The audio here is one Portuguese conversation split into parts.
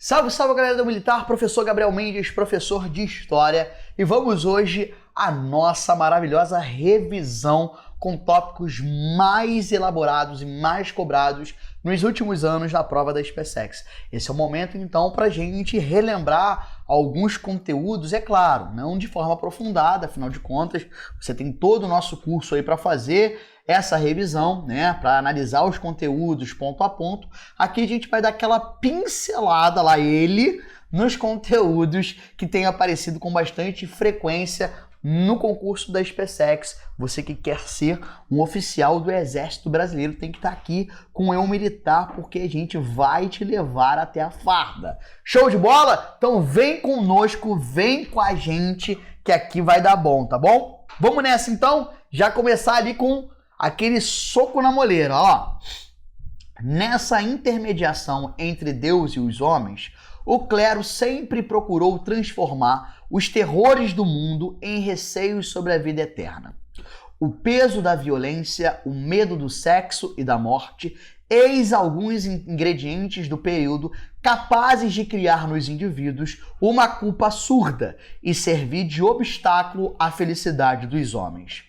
Salve, salve galera do Militar, professor Gabriel Mendes, professor de História, e vamos hoje à nossa maravilhosa revisão com tópicos mais elaborados e mais cobrados nos últimos anos na prova da SpaceX. Esse é o momento então para a gente relembrar alguns conteúdos, é claro, não de forma aprofundada, afinal de contas você tem todo o nosso curso aí para fazer essa revisão, né, para analisar os conteúdos ponto a ponto. Aqui a gente vai dar aquela pincelada lá nos conteúdos que têm aparecido com bastante frequência no concurso da SpaceX. Você que quer ser um oficial do Exército Brasileiro tem que estar aqui com Eu Militar, porque a gente vai te levar até a farda. Show de bola? Então vem conosco, vem com a gente, que aqui vai dar bom, tá bom? Vamos nessa então? Já começar ali com aquele soco na moleira, ó. Nessa intermediação entre Deus e os homens, o clero sempre procurou transformar os terrores do mundo em receios sobre a vida eterna. O peso da violência, o medo do sexo e da morte, eis alguns ingredientes do período capazes de criar nos indivíduos uma culpa surda e servir de obstáculo à felicidade dos homens.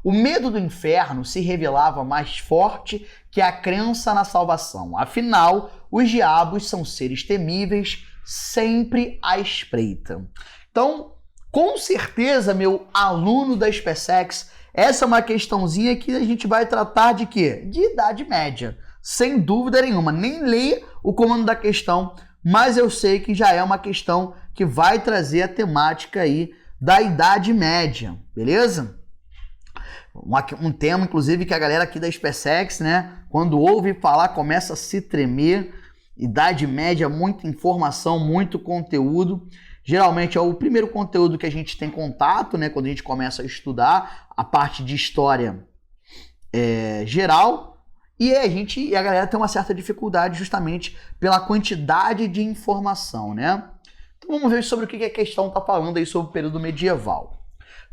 O medo do inferno se revelava mais forte que a crença na salvação. Afinal, os diabos são seres temíveis, sempre à espreita. Então, com certeza, meu aluno da SpaceX, essa é uma questãozinha que a gente vai tratar de quê? De Idade Média. Sem dúvida nenhuma. Nem li o comando da questão, mas eu sei que já é uma questão que vai trazer a temática aí da Idade Média, beleza? Um tema, inclusive, que a galera aqui da SpaceX, né, quando ouve falar, começa a se tremer. Idade Média, muita informação, muito conteúdo. Geralmente é o primeiro conteúdo que a gente tem contato, né, quando a gente começa a estudar a parte de história geral. E a galera tem uma certa dificuldade justamente pela quantidade de informação, né? Então vamos ver sobre o que a questão está falando aí sobre o período medieval.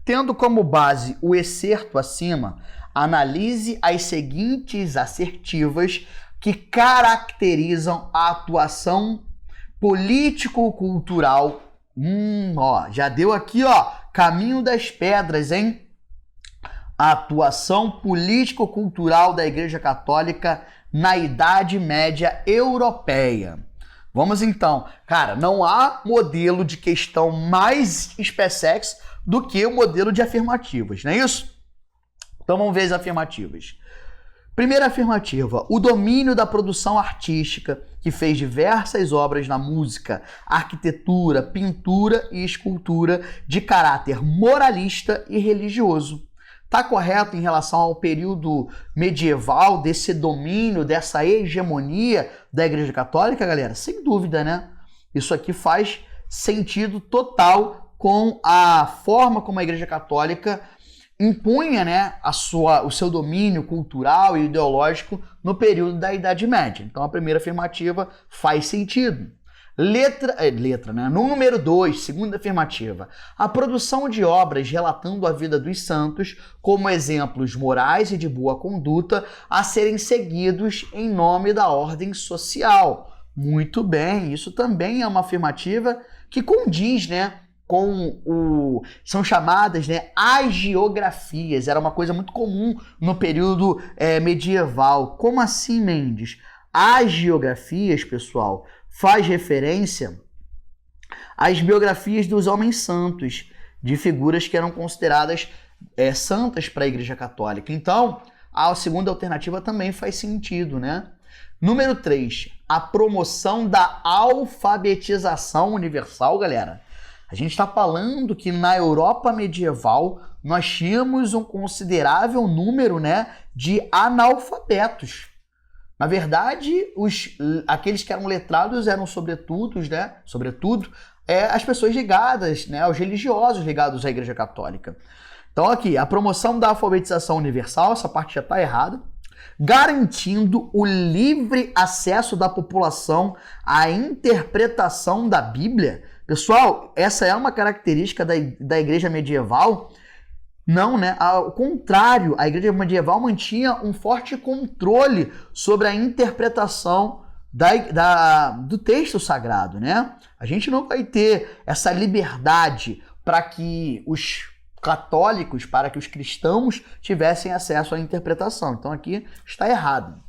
Tendo como base o excerto acima, analise as seguintes assertivas que caracterizam a atuação político-cultural. Já deu aqui, ó, caminho das pedras, hein? A atuação político-cultural da Igreja Católica na Idade Média Europeia. Vamos então. Cara, não há modelo de questão mais SpaceX do que o modelo de afirmativas, não é isso? Então vamos ver as afirmativas. Primeira afirmativa, o domínio da produção artística, que fez diversas obras na música, arquitetura, pintura e escultura de caráter moralista e religioso. Está correto em relação ao período medieval, desse domínio, dessa hegemonia da Igreja Católica, galera? Sem dúvida, né? Isso aqui faz sentido total com a forma como a Igreja Católica impunha, né, o seu domínio cultural e ideológico no período da Idade Média. Então a primeira afirmativa faz sentido. No número 2, segunda afirmativa, a produção de obras relatando a vida dos santos como exemplos morais e de boa conduta a serem seguidos em nome da ordem social. Muito bem, isso também é uma afirmativa que condiz, né, são chamadas, né, agiografias. Era uma coisa muito comum no período medieval. Como assim, Mendes? Agiografias, pessoal, faz referência às biografias dos homens santos, de figuras que eram consideradas santas para a Igreja Católica. Então, a segunda alternativa também faz sentido, né? Número 3, a promoção da alfabetização universal, galera. A gente está falando que na Europa medieval nós tínhamos um considerável número, né, de analfabetos. Na verdade, aqueles que eram letrados eram sobretudo as pessoas ligadas, né, aos religiosos ligados à Igreja Católica. Então aqui, a promoção da alfabetização universal, essa parte já está errada, garantindo o livre acesso da população à interpretação da Bíblia. Pessoal, essa é uma característica da Igreja medieval? Não, né? Ao contrário, a Igreja medieval mantinha um forte controle sobre a interpretação do texto sagrado, né? A gente não vai ter essa liberdade para que os católicos, para que os cristãos tivessem acesso à interpretação. Então aqui está errado.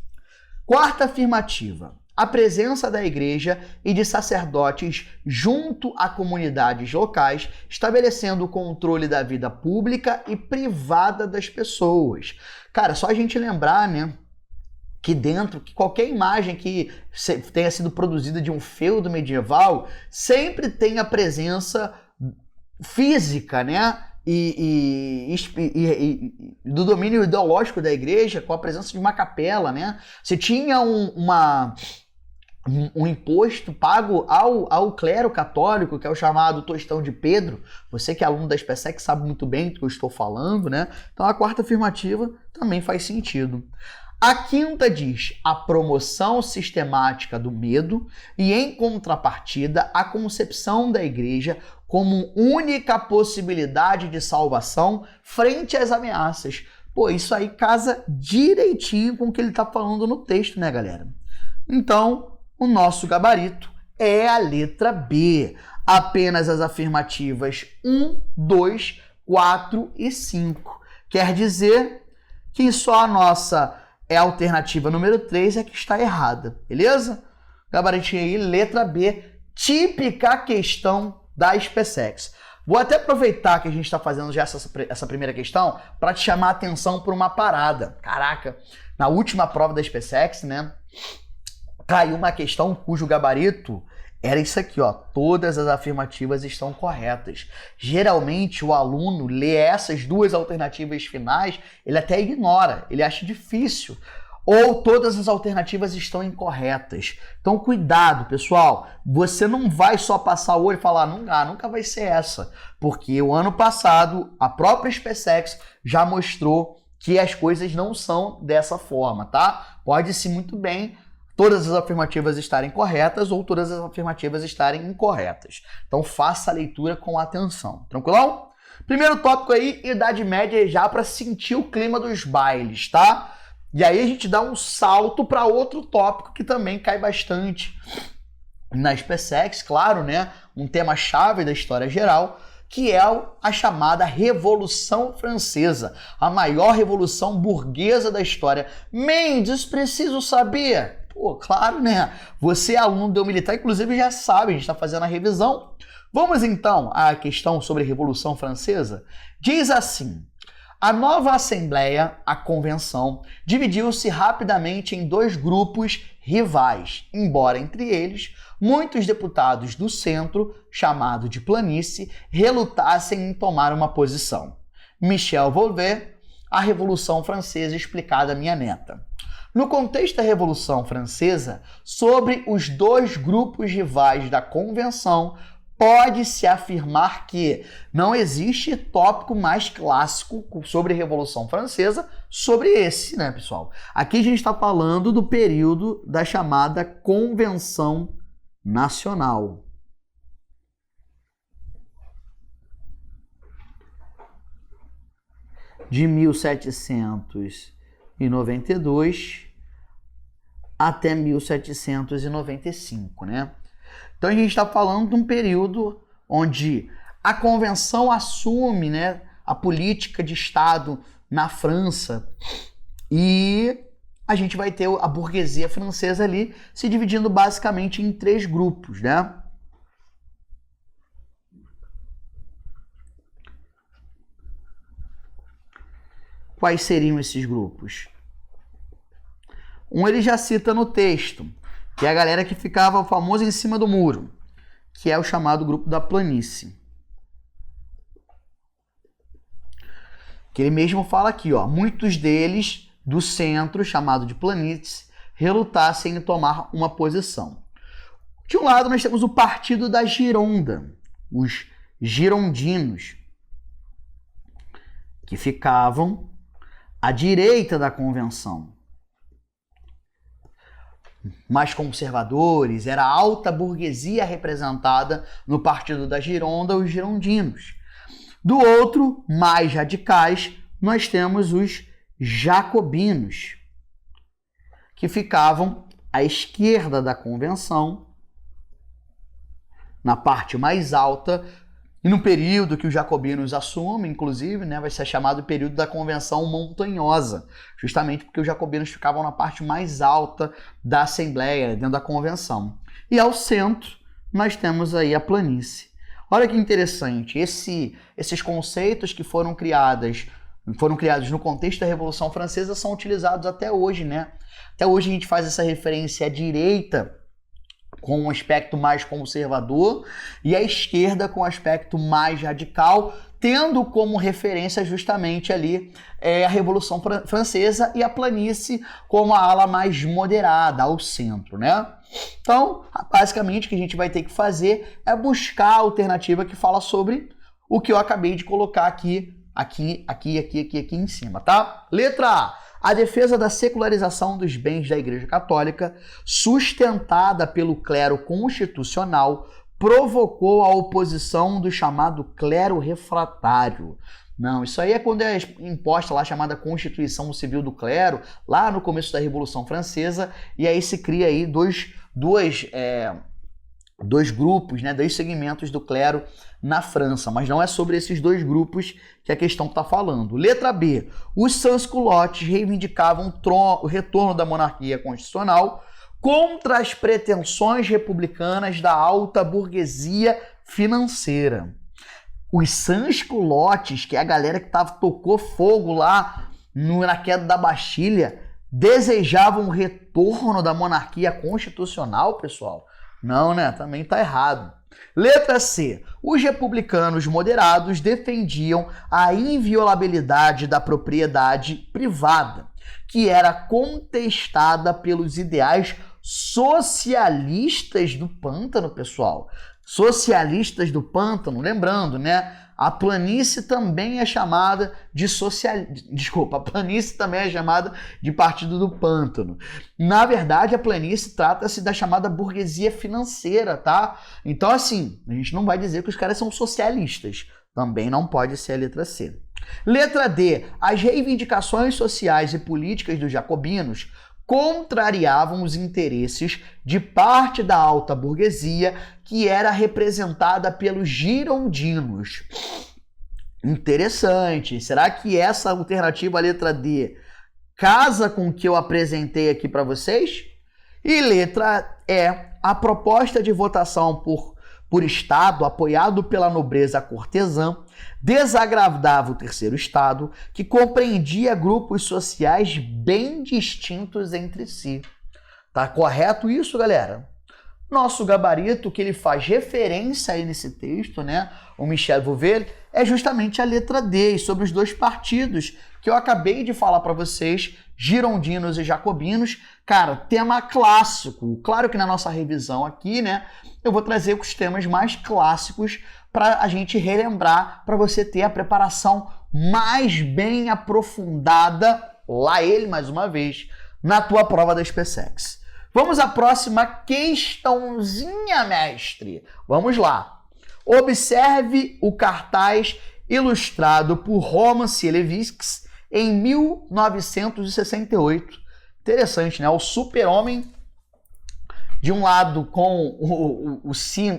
Quarta afirmativa. A presença da igreja e de sacerdotes junto a comunidades locais, estabelecendo o controle da vida pública e privada das pessoas. Cara, só a gente lembrar, né, que qualquer imagem que tenha sido produzida de um feudo medieval sempre tem a presença física, né, e do domínio ideológico da igreja, com a presença de uma capela, né? Você tinha um imposto pago ao clero católico, que é o chamado Tostão de Pedro. Você que é aluno da SpaceX sabe muito bem do que eu estou falando, né? Então a quarta afirmativa também faz sentido. A quinta diz a promoção sistemática do medo e, em contrapartida, a concepção da igreja como única possibilidade de salvação frente às ameaças. Pô, isso aí casa direitinho com o que ele está falando no texto, né, galera? Então, o nosso gabarito é a letra B. Apenas as afirmativas 1, 2, 4 e 5. Quer dizer que só a nossa alternativa número 3 é que está errada, beleza? Gabaritinho aí, letra B, típica questão da SpaceX. Vou até aproveitar que a gente está fazendo já essa primeira questão para te chamar a atenção por uma parada. Caraca, na última prova da SpaceX, né, caiu uma questão cujo gabarito era isso aqui, ó. Todas as afirmativas estão corretas. Geralmente o aluno lê essas duas alternativas finais, ele até ignora, ele acha difícil. Ou todas as alternativas estão incorretas. Então cuidado, pessoal. Você não vai só passar o olho e falar, nunca vai ser essa. Porque o ano passado, a própria SpaceX já mostrou que as coisas não são dessa forma, tá? Pode-se muito bem todas as afirmativas estarem corretas ou todas as afirmativas estarem incorretas. Então faça a leitura com atenção. Tranquilão? Primeiro tópico aí, Idade Média, já para sentir o clima dos bailes, tá? E aí a gente dá um salto para outro tópico que também cai bastante na SpaceX, claro, né? Um tema-chave da história geral, que é a chamada Revolução Francesa, a maior revolução burguesa da história. Mendes, preciso saber. Pô, claro, né? Você, aluno do militar, inclusive já sabe, a gente está fazendo a revisão. Vamos então à questão sobre a Revolução Francesa? Diz assim: a nova Assembleia, a Convenção, dividiu-se rapidamente em dois grupos rivais, embora entre eles muitos deputados do centro, chamado de planície, relutassem em tomar uma posição. Michel Volvet, A Revolução Francesa explicada à minha neta. No contexto da Revolução Francesa, sobre os dois grupos rivais da Convenção, pode-se afirmar que não existe tópico mais clássico sobre a Revolução Francesa sobre esse, né, pessoal? Aqui a gente está falando do período da chamada Convenção Nacional. De 1792 até 1795, né? Então a gente está falando de um período onde a Convenção assume, né, a política de Estado na França e a gente vai ter a burguesia francesa ali se dividindo basicamente em três grupos, né? Quais seriam esses grupos? Um ele já cita no texto, que é a galera que ficava famosa em cima do muro, que é o chamado grupo da planície. Que ele mesmo fala aqui, ó, muitos deles do centro, chamado de planície, relutassem em tomar uma posição. De um lado nós temos o Partido da Gironda, os girondinos, que ficavam à direita da convenção. Mais conservadores, era a alta burguesia representada no Partido da Gironda, os girondinos. Do outro, mais radicais, nós temos os jacobinos, que ficavam à esquerda da convenção, na parte mais alta, e no período que os jacobinos assumem, inclusive, né, vai ser chamado período da Convenção Montanhosa, justamente porque os jacobinos ficavam na parte mais alta da Assembleia, dentro da Convenção. E ao centro, nós temos aí a planície. Olha que interessante, esses conceitos que foram criados no contexto da Revolução Francesa são utilizados até hoje, né? Até hoje a gente faz essa referência à direita com um aspecto mais conservador e à esquerda com um aspecto mais radical, tendo como referência justamente ali a Revolução Francesa e a planície como a ala mais moderada, ao centro, né? Então, basicamente, o que a gente vai ter que fazer é buscar a alternativa que fala sobre o que eu acabei de colocar aqui em cima, tá? Letra A. A defesa da secularização dos bens da Igreja Católica, sustentada pelo clero constitucional, provocou a oposição do chamado clero refratário. Não, isso aí é quando é imposta lá a chamada Constituição Civil do Clero, lá no começo da Revolução Francesa, e aí se cria aí dois grupos, né, dois segmentos do clero na França, mas não é sobre esses dois grupos que a questão está falando. Letra B. Os sans-culottes reivindicavam o retorno da monarquia constitucional contra as pretensões republicanas da alta burguesia financeira. Os sans-culottes, que é a galera que tocou fogo lá na queda da Bastilha, desejavam o retorno da monarquia constitucional, pessoal? Não, né? Também tá errado. Letra C. Os republicanos moderados defendiam a inviolabilidade da propriedade privada, que era contestada pelos ideais socialistas do pântano, pessoal. Socialistas do pântano, lembrando, né? A planície também é chamada de a planície também é chamada de Partido do Pântano. Na verdade, a planície trata-se da chamada burguesia financeira, tá? Então, assim, a gente não vai dizer que os caras são socialistas. Também não pode ser a letra C. Letra D. As reivindicações sociais e políticas dos jacobinos contrariavam os interesses de parte da alta burguesia que era representada pelos girondinos. Interessante. Será que essa alternativa, a letra D, casa com o que eu apresentei aqui para vocês? E letra E, a proposta de votação por Estado, apoiado pela nobreza cortesã, desagradava o terceiro Estado, que compreendia grupos sociais bem distintos entre si. Tá correto isso, galera? Nosso gabarito, que ele faz referência aí nesse texto, né, o Michel Vauvel, é justamente a letra D, sobre os dois partidos que eu acabei de falar para vocês, girondinos e jacobinos. Cara, tema clássico. Claro que na nossa revisão aqui, né, eu vou trazer os temas mais clássicos para a gente relembrar, para você ter a preparação mais bem aprofundada, lá ele mais uma vez, na tua prova da SpaceX. Vamos à próxima questãozinha, mestre. Vamos lá. Observe o cartaz ilustrado por Roman Sielewicz em 1968. Interessante, né? O super-homem, de um lado com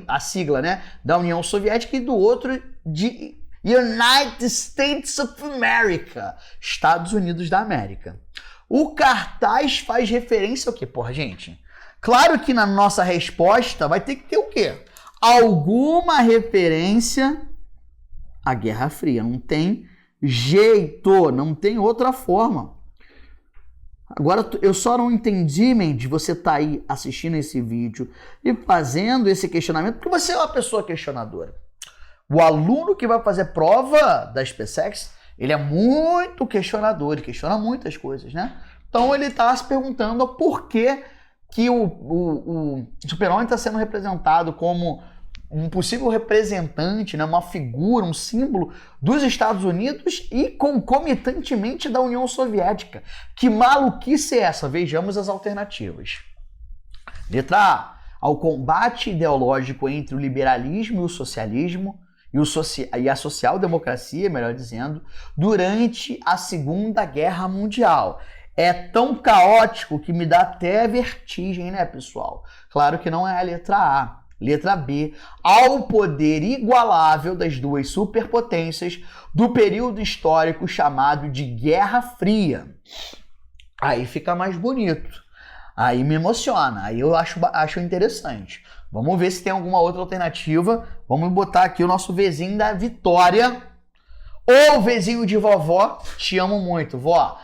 a sigla, né, da União Soviética, e do outro de United States of America, Estados Unidos da América. O cartaz faz referência ao quê? Porra, gente, claro que na nossa resposta vai ter que ter o quê? Alguma referência à Guerra Fria. Não tem jeito, não tem outra forma. Agora, eu só não entendi, Mendes, você tá aí assistindo esse vídeo e fazendo esse questionamento, porque você é uma pessoa questionadora. O aluno que vai fazer prova da SpaceX, ele é muito questionador, ele questiona muitas coisas, né? Então ele está se perguntando por que o super-homem está sendo representado como um possível representante, né, uma figura, um símbolo dos Estados Unidos e concomitantemente da União Soviética. Que maluquice é essa? Vejamos as alternativas. Letra A. Ao combate ideológico entre o liberalismo e o socialismo, e a social-democracia, melhor dizendo, durante a Segunda Guerra Mundial. é tão caótico que me dá até vertigem, né, pessoal? Claro que não é a letra A. Letra B, ao poder igualável das duas superpotências do período histórico chamado de Guerra Fria. Aí fica mais bonito. Aí me emociona. Aí eu acho interessante. Vamos ver se tem alguma outra alternativa. Vamos botar aqui o nosso Vzinho da Vitória. Ou Vzinho de vovó. Te amo muito, vó.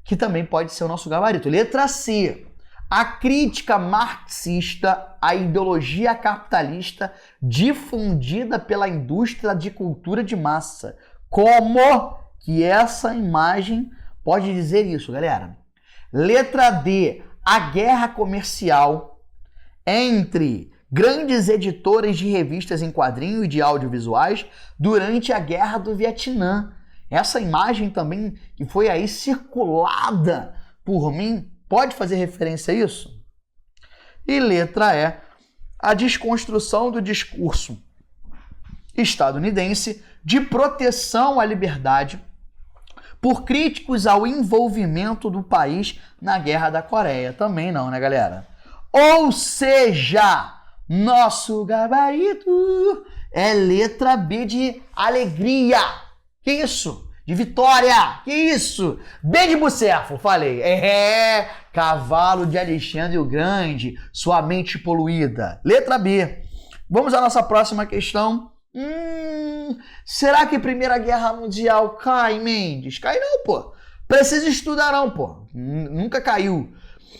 Que também pode ser o nosso gabarito. Letra C. A crítica marxista à ideologia capitalista difundida pela indústria de cultura de massa. Como que essa imagem pode dizer isso, galera? Letra D. A guerra comercial entre grandes editores de revistas em quadrinho e de audiovisuais durante a Guerra do Vietnã. Essa imagem também que foi aí circulada por mim, pode fazer referência a isso? E letra E, a desconstrução do discurso estadunidense de proteção à liberdade por críticos ao envolvimento do país na Guerra da Coreia. Também não, né, galera? Ou seja, nosso gabarito é letra B de alegria. Que isso? De vitória. Que isso? B de Bucefo, falei. Cavalo de Alexandre o Grande, sua mente poluída. Letra B. Vamos à nossa próxima questão. Será que Primeira Guerra Mundial cai, Mendes? Cai não, pô. Precisa estudar não, pô. Nunca caiu.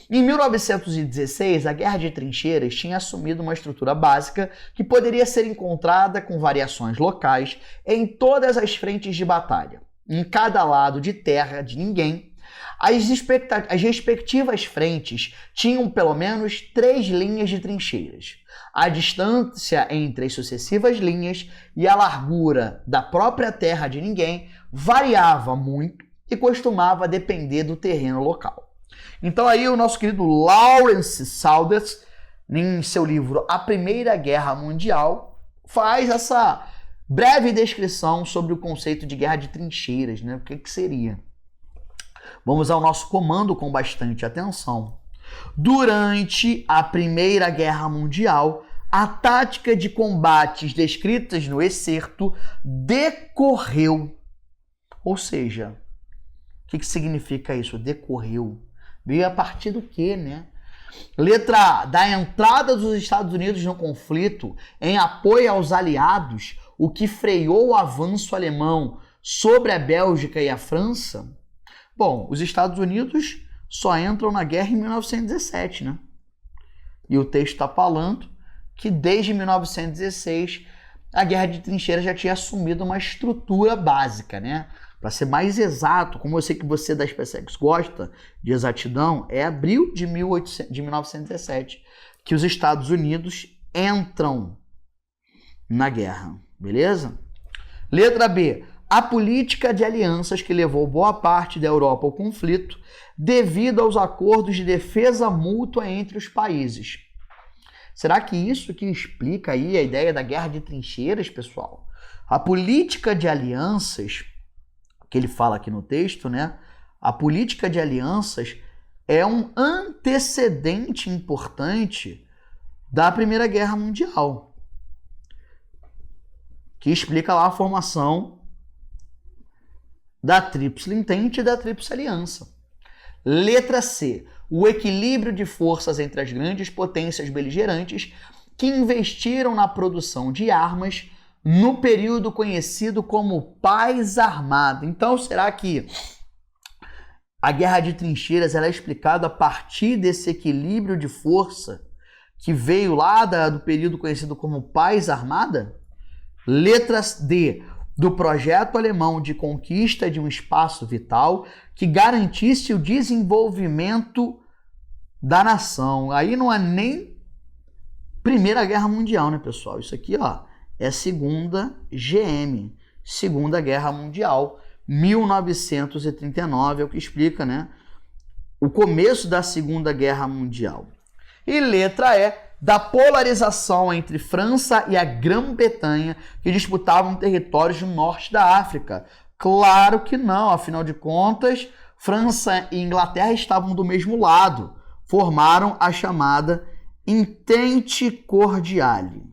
Em 1916, a Guerra de Trincheiras tinha assumido uma estrutura básica que poderia ser encontrada com variações locais em todas as frentes de batalha. Em cada lado de terra de ninguém, as respectivas frentes tinham pelo menos 3 linhas de trincheiras. A distância entre as sucessivas linhas e a largura da própria terra de ninguém variava muito e costumava depender do terreno local. Então aí o nosso querido Lawrence Saunders, em seu livro A Primeira Guerra Mundial, faz essa breve descrição sobre o conceito de guerra de trincheiras, né? O que seria? Vamos ao nosso comando com bastante atenção. Durante a Primeira Guerra Mundial, a tática de combates descritas no excerto decorreu. Ou seja, o que significa isso? Decorreu. Veio a partir do quê, né? Letra A, da entrada dos Estados Unidos no conflito em apoio aos aliados, o que freou o avanço alemão sobre a Bélgica e a França. Bom, os Estados Unidos só entram na guerra em 1917, né? E o texto está falando que desde 1916 a guerra de trincheiras já tinha assumido uma estrutura básica, né? Para ser mais exato, como eu sei que você da SpaceX gosta de exatidão, é abril de 1917 que os Estados Unidos entram na guerra, beleza? Letra B. A política de alianças que levou boa parte da Europa ao conflito devido aos acordos de defesa mútua entre os países. Será que isso que explica aí a ideia da guerra de trincheiras, pessoal? A política de alianças, que ele fala aqui no texto, né? A política de alianças é um antecedente importante da Primeira Guerra Mundial, que explica lá a formação da Tríplice Entente e da Tríplice Aliança. Letra C. O equilíbrio de forças entre as grandes potências beligerantes que investiram na produção de armas no período conhecido como Paz Armada. Então, será que a Guerra de Trincheiras ela é explicada a partir desse equilíbrio de força que veio lá do período conhecido como Paz Armada? Letra D. Do projeto alemão de conquista de um espaço vital que garantisse o desenvolvimento da nação. Aí não é nem Primeira Guerra Mundial, né, pessoal? Isso aqui, ó, é Segunda GM, Segunda Guerra Mundial, 1939, é o que explica, né, o começo da Segunda Guerra Mundial. E letra E, da polarização entre França e a Grã-Bretanha, que disputavam territórios no norte da África. Claro que não, afinal de contas, França e Inglaterra estavam do mesmo lado, formaram a chamada Entente Cordiale.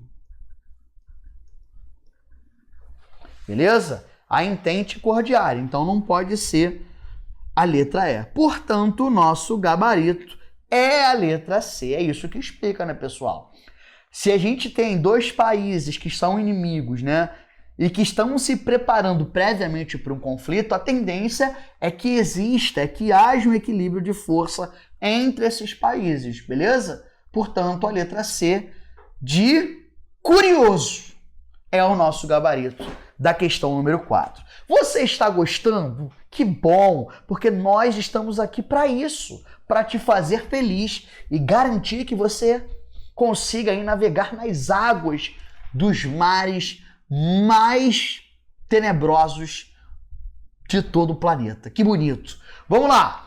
Beleza? A Entente Cordiale. Então não pode ser a letra E. Portanto, o nosso gabarito é a letra C. É isso que explica, né, pessoal? Se a gente tem dois países que são inimigos, né, e que estão se preparando previamente para um conflito, a tendência é que exista, é que haja um equilíbrio de força entre esses países, beleza? Portanto, a letra C de curioso é o nosso gabarito da questão número 4. Você está gostando? Que bom, porque nós estamos aqui para isso, para te fazer feliz e garantir que você consiga aí navegar nas águas dos mares mais tenebrosos de todo o planeta. Que bonito. Vamos lá.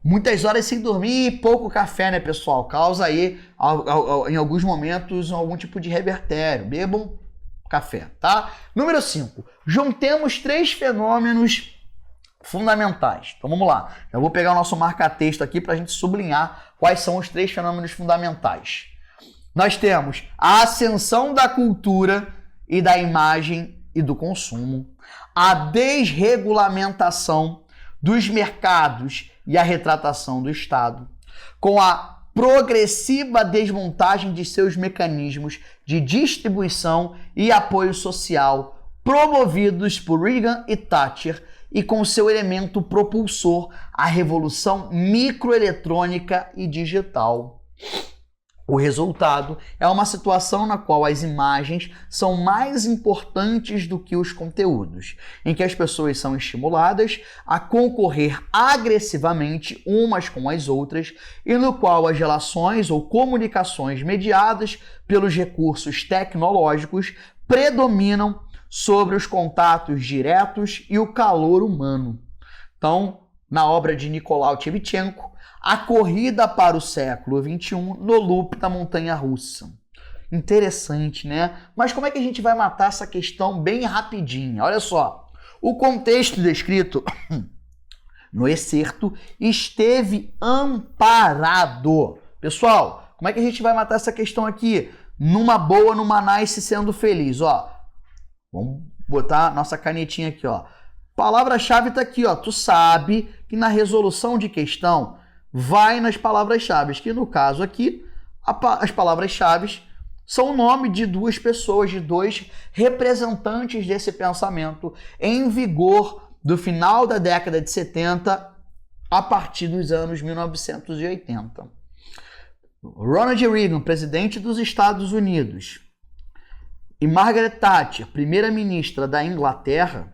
Muitas horas sem dormir e pouco café, né, pessoal? Causa aí, em alguns momentos, algum tipo de revertério. Bebam café, tá? Número 5. Juntemos 3 fenômenos fundamentais. Então vamos lá. Eu vou pegar o nosso marca-texto aqui para a gente sublinhar quais são os 3 fenômenos fundamentais. Nós temos a ascensão da cultura e da imagem e do consumo, a desregulamentação dos mercados e a retratação do Estado, com a progressiva desmontagem de seus mecanismos de distribuição e apoio social promovidos por Reagan e Thatcher e com seu elemento propulsor, a revolução microeletrônica e digital. O resultado é uma situação na qual as imagens são mais importantes do que os conteúdos, em que as pessoas são estimuladas a concorrer agressivamente umas com as outras e no qual as relações ou comunicações mediadas pelos recursos tecnológicos predominam sobre os contatos diretos e o calor humano. Então, na obra de Nicolau Tchevchenko, A Corrida para o Século XXI no Loop da Montanha-Russa. Interessante, né? Mas como é que a gente vai matar essa questão bem rapidinho? Olha só, o contexto descrito no excerto esteve amparado. Pessoal, como é que a gente vai matar essa questão aqui? Numa boa, numa nice, sendo feliz, ó. Vamos botar nossa canetinha aqui, ó. Palavra-chave tá aqui, ó. Tu sabe que na resolução de questão vai nas palavras-chave, que no caso aqui, as palavras-chave são o nome de 2 pessoas, de 2 representantes desse pensamento em vigor do final da década de 70 a partir dos anos 1980. Ronald Reagan, presidente dos Estados Unidos, e Margaret Thatcher, primeira-ministra da Inglaterra,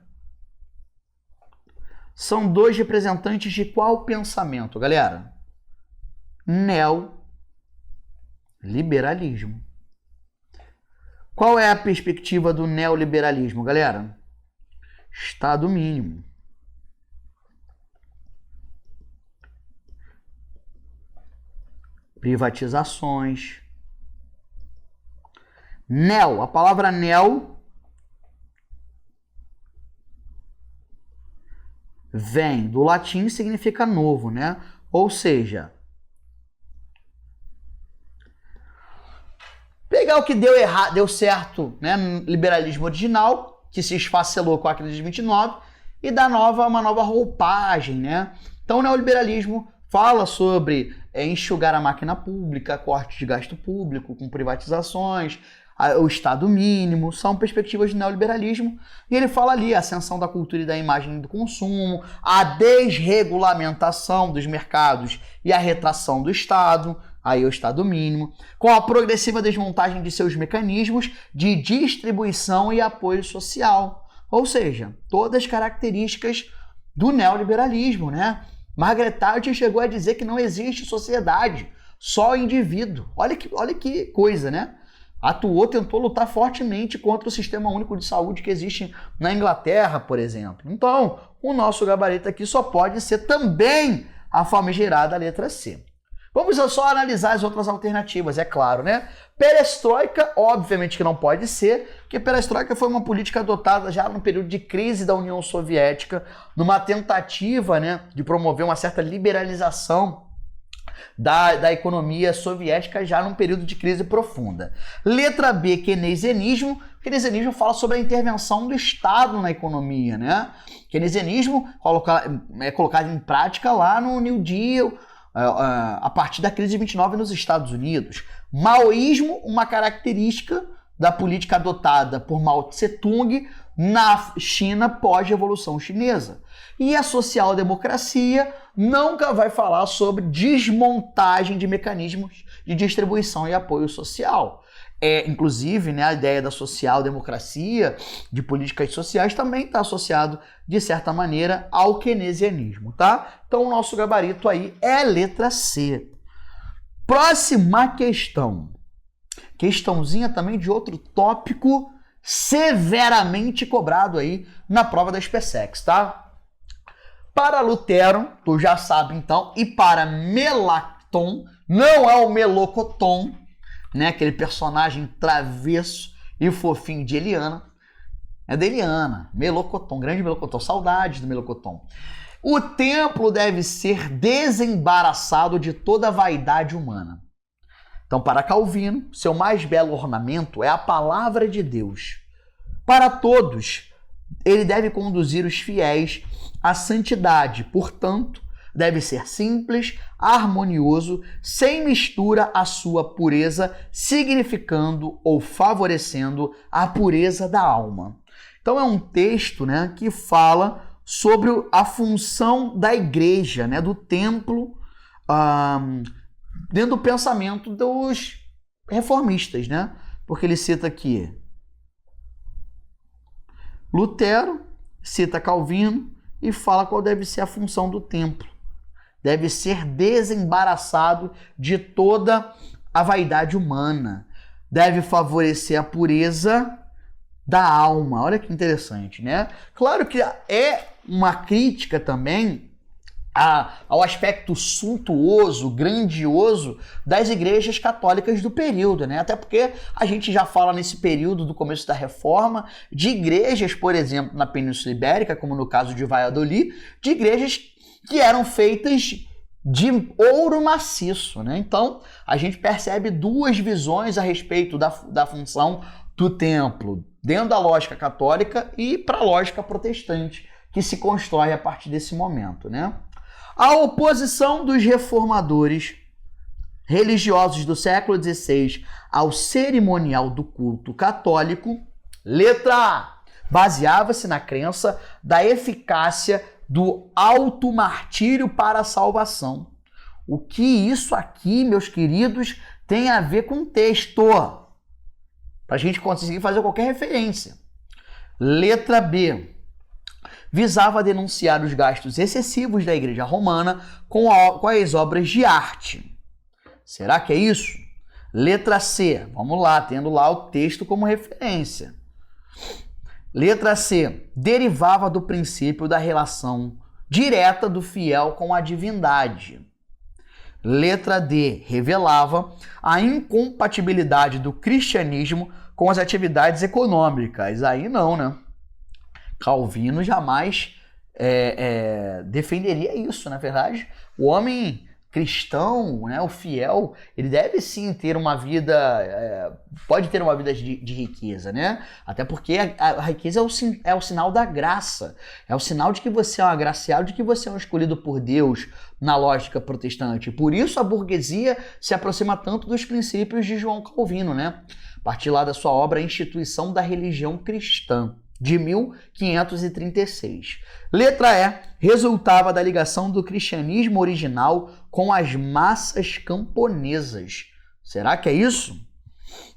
são 2 representantes de qual pensamento, galera? Neoliberalismo. Qual é a perspectiva do neoliberalismo, galera? Estado mínimo. Privatizações. A palavra neo vem do latim e significa novo, né? Ou seja, pegar o que deu errado, deu certo, né, no liberalismo original, que se esfacelou com a crise de 29, e dar uma nova roupagem, né? Então o neoliberalismo fala sobre enxugar a máquina pública, corte de gasto público com privatizações, o Estado mínimo, são perspectivas de neoliberalismo, e ele fala ali a ascensão da cultura e da imagem e do consumo, a desregulamentação dos mercados e a retração do Estado, aí o Estado mínimo, com a progressiva desmontagem de seus mecanismos de distribuição e apoio social, ou seja, todas as características do neoliberalismo, né? Margaret Thatcher chegou a dizer que não existe sociedade, só indivíduo. Olha que coisa, né? Atuou, tentou lutar fortemente contra o sistema único de saúde que existe na Inglaterra, por exemplo. Então, o nosso gabarito aqui só pode ser também a famigerada letra C. Vamos só analisar as outras alternativas, é claro, né? Perestroika, obviamente que não pode ser, porque perestroika foi uma política adotada já no período de crise da União Soviética, numa tentativa, né, de promover uma certa liberalização da economia soviética já num período de crise profunda. Letra B, keynesianismo. O keynesianismo fala sobre a intervenção do Estado na economia, né? Keynesianismo é colocado em prática lá no New Deal, a partir da crise de 29 nos Estados Unidos. Maoísmo, uma característica da política adotada por Mao Tse-tung na China pós-revolução chinesa. E a social-democracia nunca vai falar sobre desmontagem de mecanismos de distribuição e apoio social. Inclusive, né, a ideia da social-democracia, de políticas sociais, também está associado, de certa maneira, ao keynesianismo, tá? Então, o nosso gabarito aí é a letra C. Próxima questão. Questãozinha também de outro tópico severamente cobrado aí na prova da SpaceX, tá? Para Lutero, tu já sabe então, e para Melancton, não é o Melocoton, né, aquele personagem travesso e fofinho de Eliana, é da Eliana, Melocoton, grande Melocoton, saudades do Melocoton. O templo deve ser desembaraçado de toda a vaidade humana. Então, para Calvino, seu mais belo ornamento é a palavra de Deus. Para todos, ele deve conduzir os fiéis à santidade, portanto, deve ser simples, harmonioso, sem mistura à sua pureza, significando ou favorecendo a pureza da alma. Então é um texto, né, que fala sobre a função da igreja, né, do templo, dentro do pensamento dos reformistas, né? Porque ele cita aqui Lutero, cita Calvino e fala qual deve ser a função do templo. Deve ser desembaraçado de toda a vaidade humana. Deve favorecer a pureza da alma. Olha que interessante, né? Claro que é uma crítica também ao aspecto suntuoso, grandioso das igrejas católicas do período, né? Até porque a gente já fala nesse período do começo da Reforma de igrejas, por exemplo, na Península Ibérica, como no caso de Valladolid, de igrejas que eram feitas de ouro maciço, né? Então, a gente percebe duas visões a respeito da função do templo, dentro da lógica católica e para a lógica protestante, que se constrói a partir desse momento, né? A oposição dos reformadores religiosos do século XVI ao cerimonial do culto católico, letra A, baseava-se na crença da eficácia do auto-martírio para a salvação. O que isso aqui, meus queridos, tem a ver com o texto? Para a gente conseguir fazer qualquer referência. Letra B. Visava denunciar os gastos excessivos da Igreja Romana com as obras de arte. Será que é isso? Letra C. Vamos lá, tendo lá o texto como referência. Letra C. Derivava do princípio da relação direta do fiel com a divindade. Letra D. Revelava a incompatibilidade do cristianismo com as atividades econômicas. Aí não, né? Calvino jamais defenderia isso, na verdade. O homem cristão, né, o fiel, ele deve sim ter uma vida, pode ter uma vida de riqueza, né? Até porque a riqueza é o sinal da graça, é o sinal de que você é um agraciado, de que você é um escolhido por Deus na lógica protestante. Por isso a burguesia se aproxima tanto dos princípios de João Calvino, né? A partir lá da sua obra Instituição da Religião Cristã, de 1536. Letra E. Resultava da ligação do cristianismo original com as massas camponesas. Será que é isso?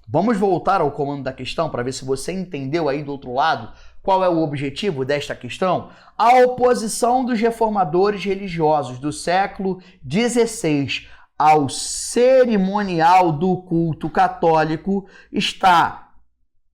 Vamos voltar ao comando da questão para ver se você entendeu aí do outro lado qual é o objetivo desta questão. A oposição dos reformadores religiosos do século XVI ao cerimonial do culto católico está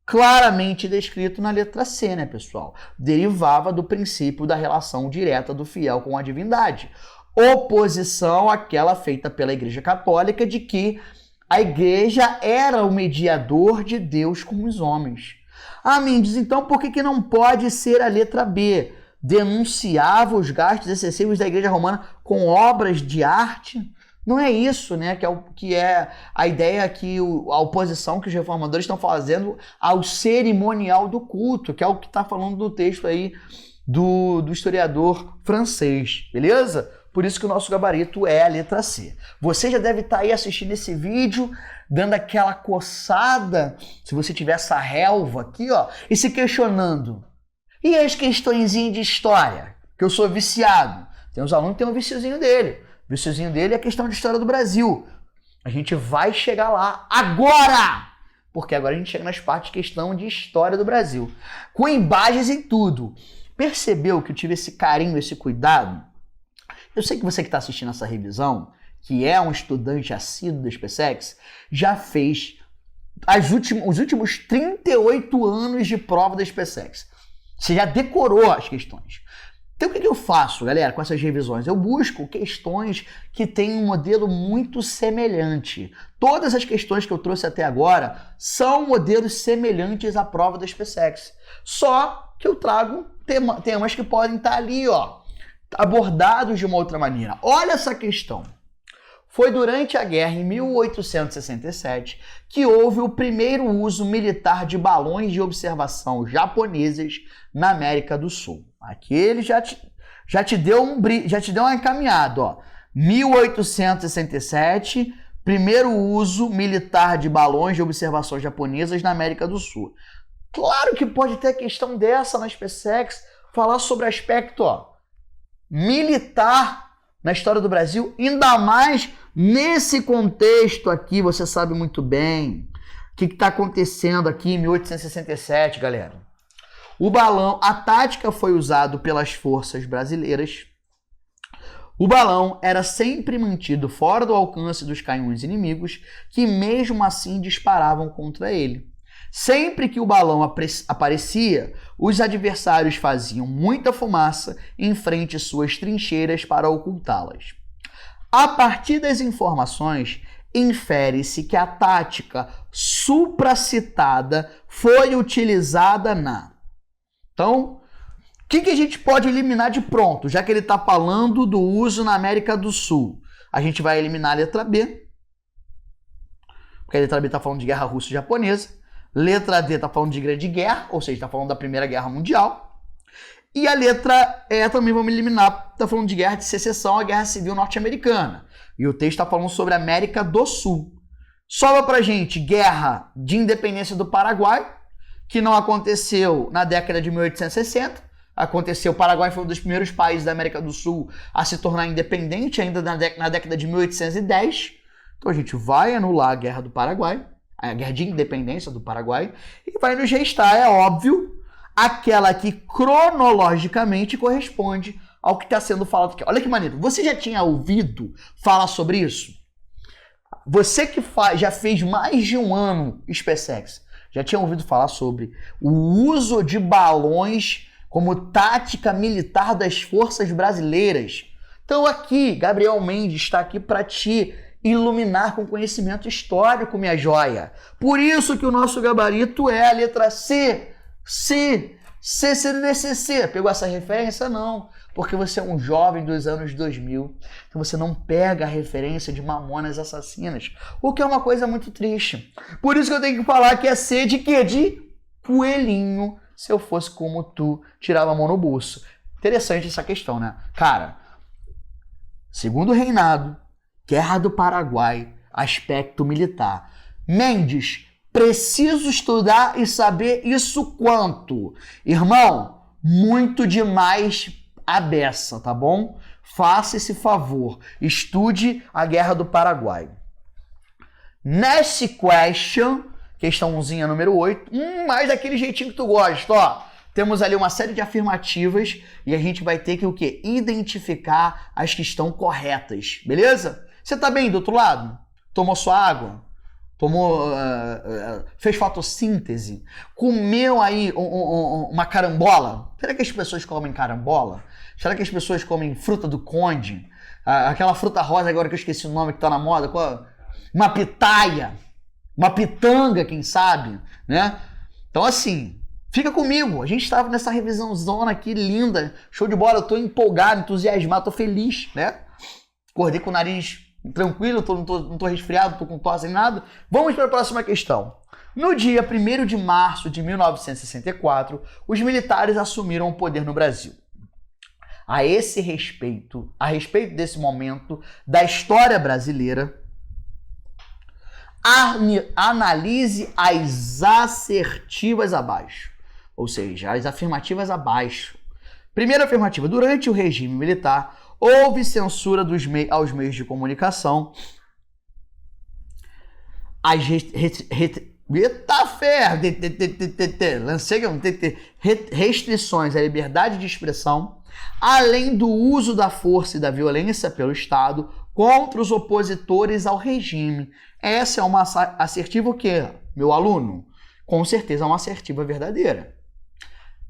claramente descrito na letra C, né, pessoal? Derivava do princípio da relação direta do fiel com a divindade. oposição àquela feita pela Igreja Católica de que a Igreja era o mediador de Deus com os homens. Ah, Mendes, então por que não pode ser a letra B? Denunciava os gastos excessivos da Igreja Romana com obras de arte? Não é isso, né? Que é a ideia que a oposição que os reformadores estão fazendo ao cerimonial do culto, que é o que está falando no texto aí do historiador francês, beleza? Por isso que o nosso gabarito é a letra C. Você já deve estar aí assistindo esse vídeo, dando aquela coçada, se você tiver essa relva aqui, ó, e se questionando. E as questõezinhas de história? Que eu sou viciado. Tem uns alunos que tem um viciozinho dele. O viciozinho dele é a questão de história do Brasil. A gente vai chegar lá agora! Porque agora a gente chega nas partes de questão de história do Brasil. Com imagens em tudo. Percebeu que eu tive esse carinho, esse cuidado? Eu sei que você que está assistindo essa revisão, que é um estudante assíduo da SpaceX, já fez os últimos 38 anos de prova da SpaceX. Você já decorou as questões. Então o que eu faço, galera, com essas revisões? Eu busco questões que têm um modelo muito semelhante. Todas as questões que eu trouxe até agora são modelos semelhantes à prova da SpaceX. Só que eu trago temas que podem estar ali, ó, abordados de uma outra maneira. Olha essa questão. Foi durante a guerra em 1867 que houve o primeiro uso militar de balões de observação japoneses na América do Sul. Aqui ele já te deu uma encaminhada, ó. 1867, primeiro uso militar de balões de observação japonesas na América do Sul. Claro que pode ter questão dessa na SpaceX, falar sobre aspecto, ó, militar na história do Brasil, ainda mais nesse contexto aqui, você sabe muito bem o que está acontecendo aqui em 1867, galera. O balão, a tática foi usada pelas forças brasileiras. O balão era sempre mantido fora do alcance dos canhões inimigos, que mesmo assim disparavam contra ele. Sempre que o balão aparecia, os adversários faziam muita fumaça em frente às suas trincheiras para ocultá-las. A partir das informações, infere-se que a tática supracitada foi utilizada na... Então, o que a gente pode eliminar de pronto? Já que ele está falando do uso na América do Sul, a gente vai eliminar a letra B, porque a letra B está falando de guerra russo-japonesa. Letra D está falando de Grande Guerra, ou seja, está falando da Primeira Guerra Mundial. E a letra E também vamos eliminar, está falando de guerra de secessão, a Guerra Civil Norte-Americana. E o texto está falando sobre a América do Sul. Sobra pra gente Guerra de Independência do Paraguai, que não aconteceu na década de 1860. Aconteceu, o Paraguai foi um dos primeiros países da América do Sul a se tornar independente, ainda na década de 1810. Então a gente vai anular a Guerra do Paraguai, a Guerra de Independência do Paraguai, e vai nos restar, é óbvio, aquela que cronologicamente corresponde ao que está sendo falado aqui. Olha que maneiro. Você já tinha ouvido falar sobre isso? Você que já fez mais de um ano SpaceX, já tinha ouvido falar sobre o uso de balões como tática militar das forças brasileiras? Então aqui, Gabriel Mendes está aqui para te iluminar com conhecimento histórico, minha joia. Por isso que o nosso gabarito é a letra C. CCDCC. Pegou essa referência? Não. Porque você é um jovem dos anos 2000. Então você não pega a referência de Mamonas Assassinas. O que é uma coisa muito triste. Por isso que eu tenho que falar que é C de quê? De coelhinho. Se eu fosse como tu, tirava a mão no bolso. Interessante essa questão, né? Cara, segundo reinado, Guerra do Paraguai, aspecto militar. Mendes, preciso estudar e saber isso quanto? Irmão, muito demais a beça, tá bom? Faça esse favor. Estude a Guerra do Paraguai. Next question, questãozinha número 8. Mais daquele jeitinho que tu gosta, ó. Temos ali uma série de afirmativas e a gente vai ter que o quê? Identificar as que estão corretas, beleza? Você tá bem do outro lado? Tomou sua água? Fez fotossíntese? Comeu aí uma carambola? Será que as pessoas comem carambola? Será que as pessoas comem fruta do conde? aquela fruta rosa agora que eu esqueci o nome que tá na moda, uma pitaia, uma pitanga, quem sabe, né? Então assim, fica comigo, a gente estava nessa revisãozona aqui linda, show de bola, eu tô empolgado, entusiasmado, tô feliz, né? Acordei com o nariz tranquilo, não tô resfriado, não tô com tosse nem nada. Vamos para a próxima questão. No dia 1º de março de 1964, os militares assumiram o poder no Brasil. A respeito desse momento da história brasileira, analise as assertivas abaixo, ou seja, as afirmativas abaixo. Primeira afirmativa: durante o regime militar, houve censura aos meios de comunicação, as restrições à liberdade de expressão, além do uso da força e da violência pelo Estado contra os opositores ao regime. Essa é uma assertiva o quê, meu aluno? Com certeza é uma assertiva verdadeira.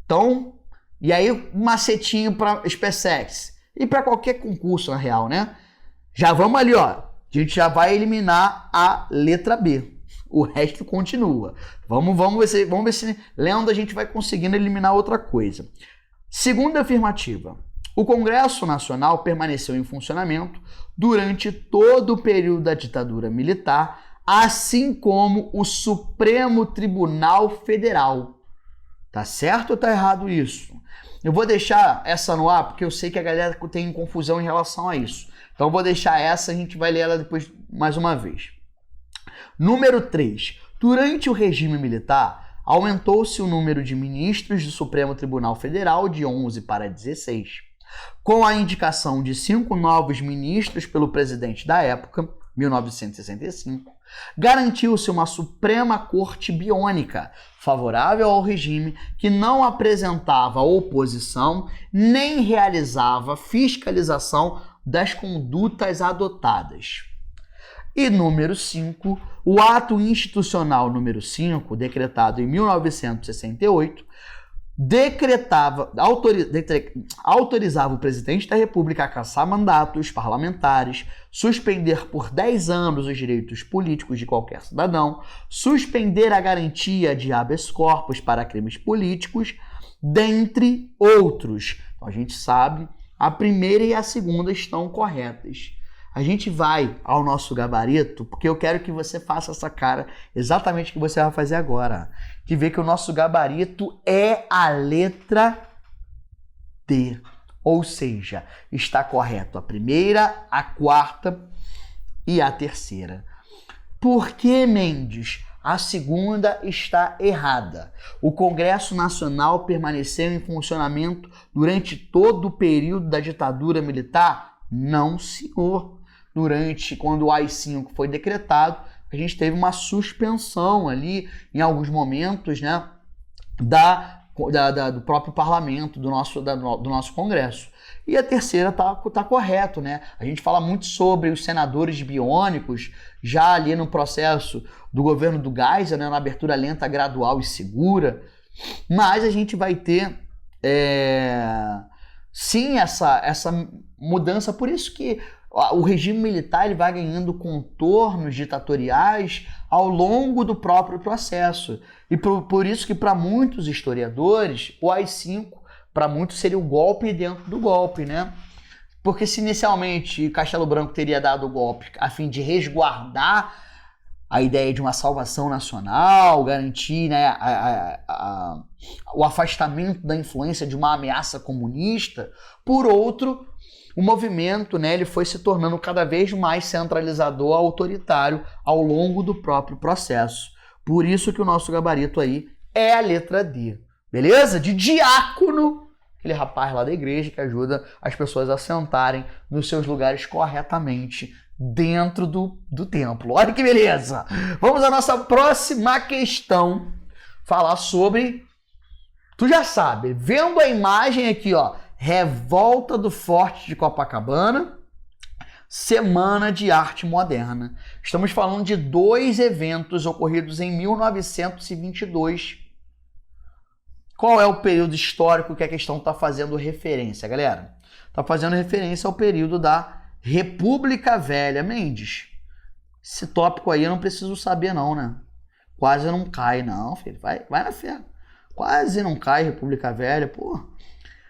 Então, e aí um macetinho para SpaceX e para qualquer concurso, na real, né? Já vamos ali, ó. A gente já vai eliminar a letra B. O resto continua. Vamos ver se lendo a gente vai conseguindo eliminar outra coisa. Segunda afirmativa: o Congresso Nacional permaneceu em funcionamento durante todo o período da ditadura militar, assim como o Supremo Tribunal Federal. Tá certo ou tá errado isso? Eu vou deixar essa no ar porque eu sei que a galera tem confusão em relação a isso. Então eu vou deixar essa, a gente vai ler ela depois mais uma vez. Número 3. Durante o regime militar, aumentou-se o número de ministros do Supremo Tribunal Federal de 11 para 16. Com a indicação de 5 novos ministros pelo presidente da época, 1965, garantiu-se uma Suprema Corte biônica, favorável ao regime, que não apresentava oposição nem realizava fiscalização das condutas adotadas. E número 5, o ato institucional número 5, decretado em 1968, autorizava o presidente da República a cassar mandatos parlamentares, suspender por 10 anos os direitos políticos de qualquer cidadão, suspender a garantia de habeas corpus para crimes políticos, dentre outros. Então, a gente sabe, a primeira e a segunda estão corretas. A gente vai ao nosso gabarito porque eu quero que você faça essa cara exatamente o que você vai fazer agora. Que vê que o nosso gabarito é a letra D. Ou seja, está correto a primeira, a quarta e a terceira. Por que, Mendes? A segunda está errada. O Congresso Nacional permaneceu em funcionamento durante todo o período da ditadura militar? Não, senhor. Quando o AI-5 foi decretado, a gente teve uma suspensão ali, em alguns momentos, né, do próprio parlamento, do nosso Congresso. E a terceira tá correto, né? A gente fala muito sobre os senadores biônicos, já ali no processo do governo do Geisel, né, na abertura lenta, gradual e segura, mas a gente vai ter sim essa mudança, por isso que o regime militar ele vai ganhando contornos ditatoriais ao longo do próprio processo. E por isso que para muitos historiadores, o AI-5, para muitos, seria o golpe dentro do golpe, né? Porque se inicialmente Castelo Branco teria dado o golpe a fim de resguardar a ideia de uma salvação nacional, garantir, né, o afastamento da influência de uma ameaça comunista, por outro, o movimento, né, ele foi se tornando cada vez mais centralizador, autoritário ao longo do próprio processo. Por isso que o nosso gabarito aí é a letra D. Beleza? De diácono, aquele rapaz lá da igreja que ajuda as pessoas a sentarem nos seus lugares corretamente dentro do templo. Olha que beleza! Vamos à nossa próxima questão. Falar sobre... Tu já sabe, vendo a imagem aqui, ó. Revolta do Forte de Copacabana, Semana de Arte Moderna. Estamos falando de 2 eventos ocorridos em 1922. Qual é o período histórico que a questão está fazendo referência, galera? Está fazendo referência ao período da República Velha. Mendes, esse tópico aí eu não preciso saber não, né? Quase não cai, não, filho. Vai na fé. Quase não cai República Velha, pô.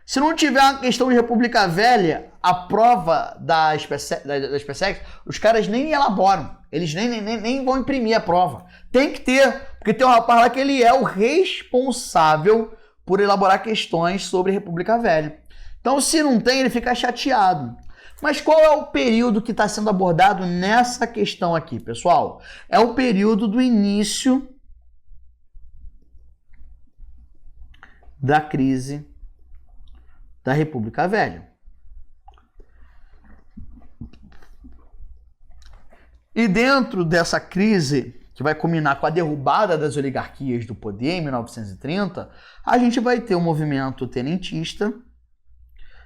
Se não tiver uma questão de República Velha, a prova da SpaceX, os caras nem elaboram. Eles nem vão imprimir a prova. Tem que ter, porque tem um rapaz lá que ele é o responsável por elaborar questões sobre República Velha. Então, se não tem, ele fica chateado. Mas qual é o período que está sendo abordado nessa questão aqui, pessoal? É o período do início da crise da República Velha. E dentro dessa crise, que vai culminar com a derrubada das oligarquias do poder em 1930, a gente vai ter um movimento tenentista,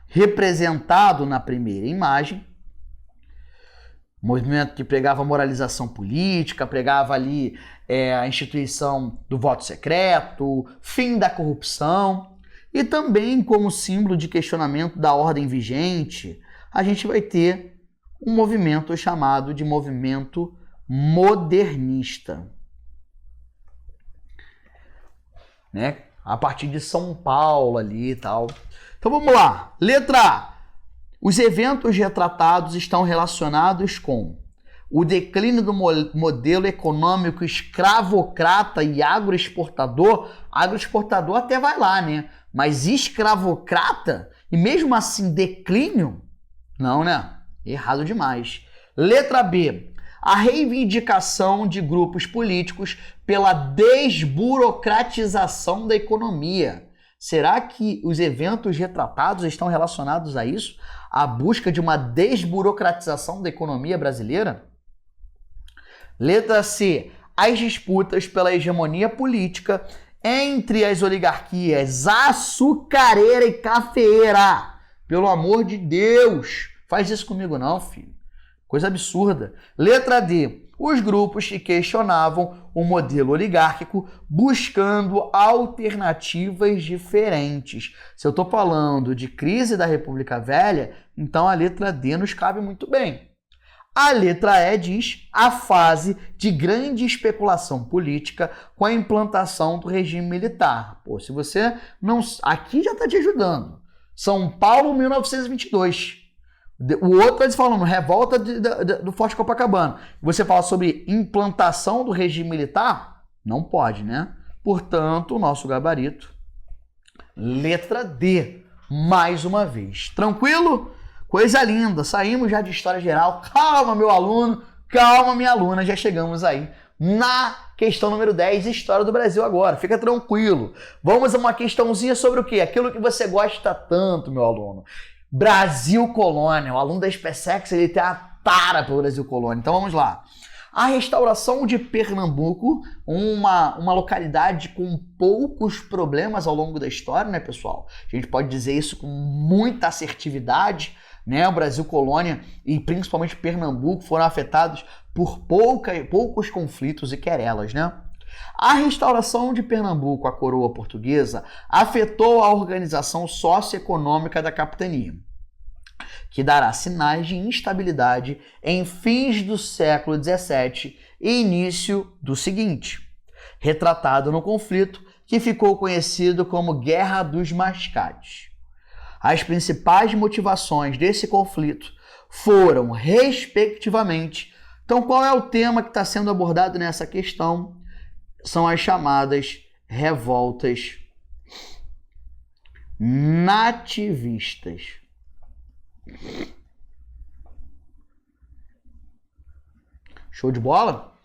representado na primeira imagem, movimento que pregava moralização política, pregava ali a instituição do voto secreto, fim da corrupção, e também como símbolo de questionamento da ordem vigente, a gente vai ter um movimento chamado de movimento modernista, né? A partir de São Paulo ali e tal. Então vamos lá. Letra A. Os eventos retratados estão relacionados com o declínio do modelo econômico escravocrata e agroexportador. Agroexportador até vai lá, né? Mas escravocrata e mesmo assim declínio? Não, né? Errado demais. Letra B. A reivindicação de grupos políticos pela desburocratização da economia. Será que os eventos retratados estão relacionados a isso? A busca de uma desburocratização da economia brasileira? Letra C. As disputas pela hegemonia política entre as oligarquias açucareira e cafeeira. Pelo amor de Deus, faz isso comigo não, filho. Coisa absurda. Letra D. Os grupos que questionavam o modelo oligárquico buscando alternativas diferentes. Se eu estou falando de crise da República Velha, então a letra D nos cabe muito bem. A letra E diz a fase de grande especulação política com a implantação do regime militar. Pô, se você não... Aqui já está te ajudando. São Paulo, 1922. O outro está falando revolta do Forte Copacabana. Você fala sobre implantação do regime militar? Não pode, né? Portanto, o nosso gabarito, letra D, mais uma vez. Tranquilo? Coisa linda. Saímos já de história geral. Calma, meu aluno. Calma, minha aluna. Já chegamos aí na questão número 10, História do Brasil agora. Fica tranquilo. Vamos a uma questãozinha sobre o quê? Aquilo que você gosta tanto, meu aluno. Brasil Colônia. O aluno da SpaceX, ele tem a tara pelo Brasil Colônia. Então vamos lá. A restauração de Pernambuco, uma localidade com poucos problemas ao longo da história, né, pessoal? A gente pode dizer isso com muita assertividade, né? O Brasil Colônia e principalmente Pernambuco foram afetados por poucos conflitos e querelas, né? A restauração de Pernambuco à coroa portuguesa afetou a organização socioeconômica da capitania, que dará sinais de instabilidade em fins do século XVII e início do seguinte, retratado no conflito que ficou conhecido como Guerra dos Mascates. As principais motivações desse conflito foram, respectivamente... Então, qual é o tema que está sendo abordado nessa questão? São as chamadas revoltas nativistas. Show de bola?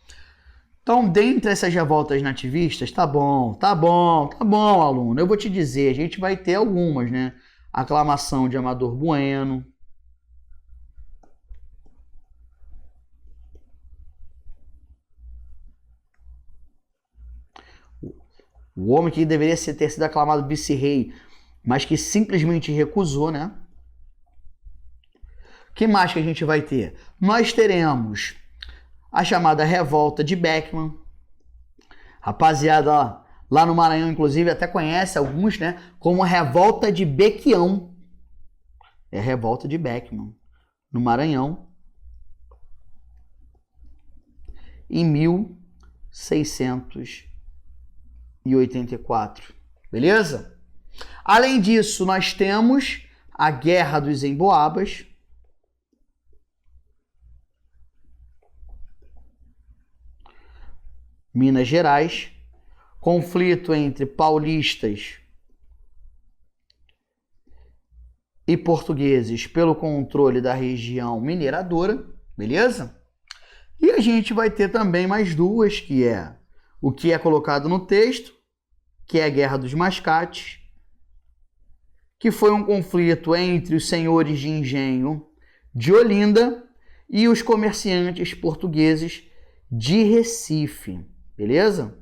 Então, dentre essas revoltas nativistas, tá bom, aluno. Eu vou te dizer, a gente vai ter algumas, né? Aclamação de Amador Bueno. O homem que deveria ter sido aclamado vice-rei, mas que simplesmente recusou, né? O que mais que a gente vai ter? Nós teremos a chamada revolta de Beckman. Rapaziada, ó, lá no Maranhão, inclusive, até conhece alguns, né? Como a revolta de Bequião. É a revolta de Beckman. no Maranhão, em 1684. Beleza? Além disso, nós temos a Guerra dos Emboabas, Minas Gerais, conflito entre paulistas e portugueses pelo controle da região mineradora, beleza? E a gente vai ter também mais duas, que é o que é colocado no texto, que é a Guerra dos Mascates, que foi um conflito entre os senhores de engenho de Olinda e os comerciantes portugueses de Recife, beleza?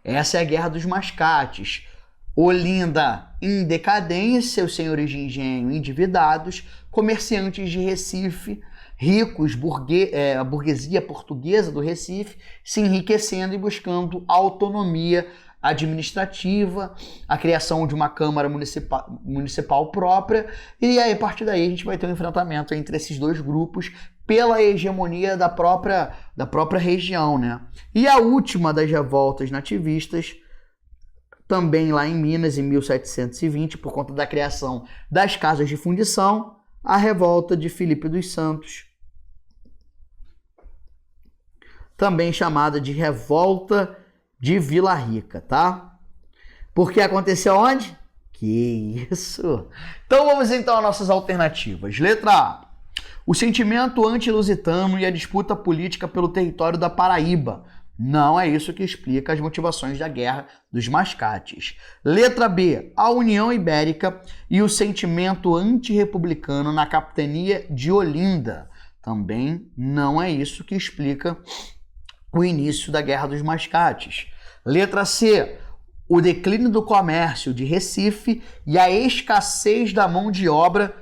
Essa é a Guerra dos Mascates. Olinda em decadência, os senhores de engenho endividados, comerciantes de Recife, ricos, a burguesia portuguesa do Recife, se enriquecendo e buscando autonomia administrativa, a criação de uma Câmara municipal própria, e aí, a partir daí a gente vai ter um enfrentamento entre esses dois grupos pela hegemonia da própria região, né? E a última das revoltas nativistas, também lá em Minas, em 1720, por conta da criação das casas de fundição, a revolta de Filipe dos Santos, também chamada de Revolta de Vila Rica, tá? Porque aconteceu onde? Que isso! Então vamos então às nossas alternativas. Letra A. O sentimento anti-lusitano e a disputa política pelo território da Paraíba. Não é isso que explica as motivações da Guerra dos Mascates. Letra B. A União Ibérica e o sentimento antirrepublicano na capitania de Olinda. Também não é isso que explica o início da Guerra dos Mascates. Letra C. O declínio do comércio de Recife e a escassez da mão de obra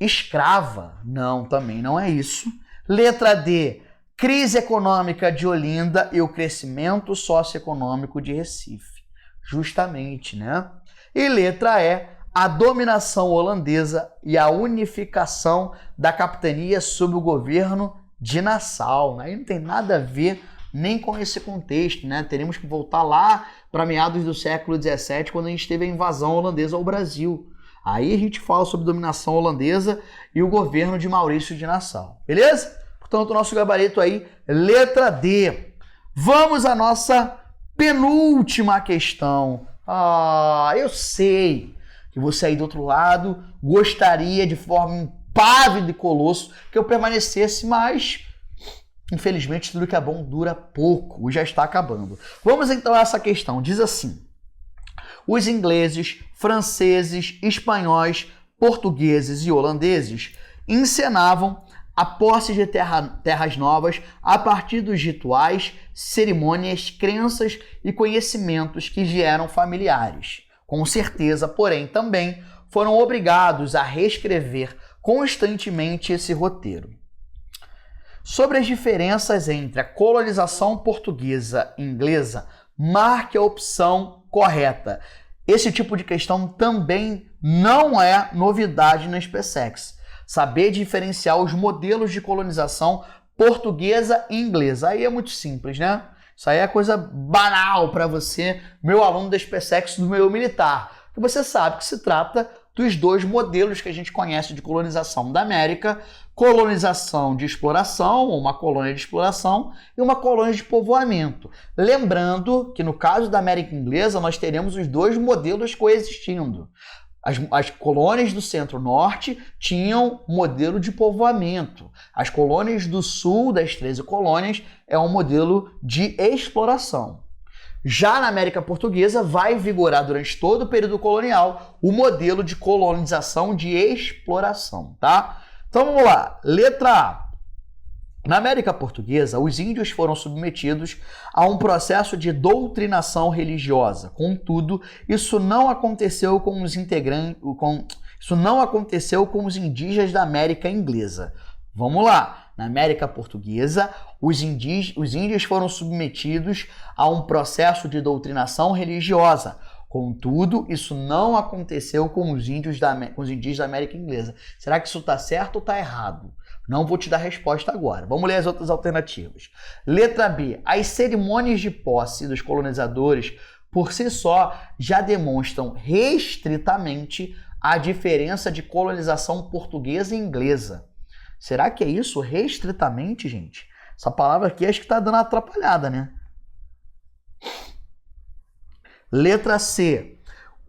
escrava. Não, também não é isso. Letra D. Crise econômica de Olinda e o crescimento socioeconômico de Recife. Justamente, né? E letra E. A dominação holandesa e a unificação da capitania sob o governo de Nassau. Aí não tem nada a ver nem com esse contexto, né? Teremos que voltar lá para meados do século XVII, quando a gente teve a invasão holandesa ao Brasil. Aí a gente fala sobre dominação holandesa e o governo de Maurício de Nassau. Beleza? Portanto, o nosso gabarito aí, letra D. Vamos à nossa penúltima questão. Eu sei que você aí do outro lado gostaria de forma impávida e colosso que eu permanecesse, mas infelizmente tudo que é bom dura pouco, já está acabando. Vamos então a essa questão. Diz assim: os ingleses, franceses, espanhóis, portugueses e holandeses encenavam a posse de terras novas a partir dos rituais, cerimônias, crenças e conhecimentos que lhe eram familiares. Com certeza, porém, também foram obrigados a reescrever constantemente esse roteiro. Sobre as diferenças entre a colonização portuguesa e inglesa, marque a opção correta. Esse tipo de questão também não é novidade na SpaceX. Saber diferenciar os modelos de colonização portuguesa e inglesa. Aí é muito simples, né? Isso aí é coisa banal para você, meu aluno da SpaceX do meio militar. Que você sabe que se trata dos dois modelos que a gente conhece de colonização da América: colonização de exploração, ou uma colônia de exploração, e uma colônia de povoamento. Lembrando que no caso da América Inglesa nós teremos os dois modelos coexistindo. As colônias do centro-norte tinham modelo de povoamento. As colônias do sul, das 13 colônias, é um modelo de exploração. Já na América Portuguesa vai vigorar durante todo o período colonial o modelo de colonização de exploração, tá? Então vamos lá, letra A. Na América Portuguesa, os índios foram submetidos a um processo de doutrinação religiosa. Contudo, isso não aconteceu com os indígenas da América Inglesa. Vamos lá. Na América Portuguesa, os índios foram submetidos a um processo de doutrinação religiosa. Contudo, isso não aconteceu com os índios da América Inglesa. Será que isso está certo ou está errado? Não vou te dar resposta agora. Vamos ler as outras alternativas. Letra B. As cerimônias de posse dos colonizadores, por si só, já demonstram restritamente a diferença de colonização portuguesa e inglesa. Será que é isso? Restritamente, gente? Essa palavra aqui acho que está dando uma atrapalhada, né? Letra C.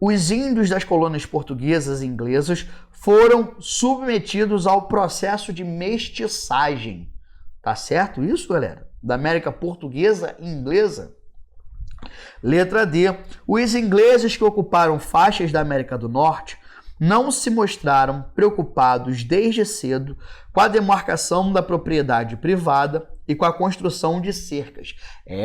Os índios das colônias portuguesas e inglesas foram submetidos ao processo de mestiçagem. Tá certo isso, galera? Da América portuguesa e inglesa. Letra D. Os ingleses que ocuparam faixas da América do Norte não se mostraram preocupados desde cedo com a demarcação da propriedade privada e com a construção de cercas.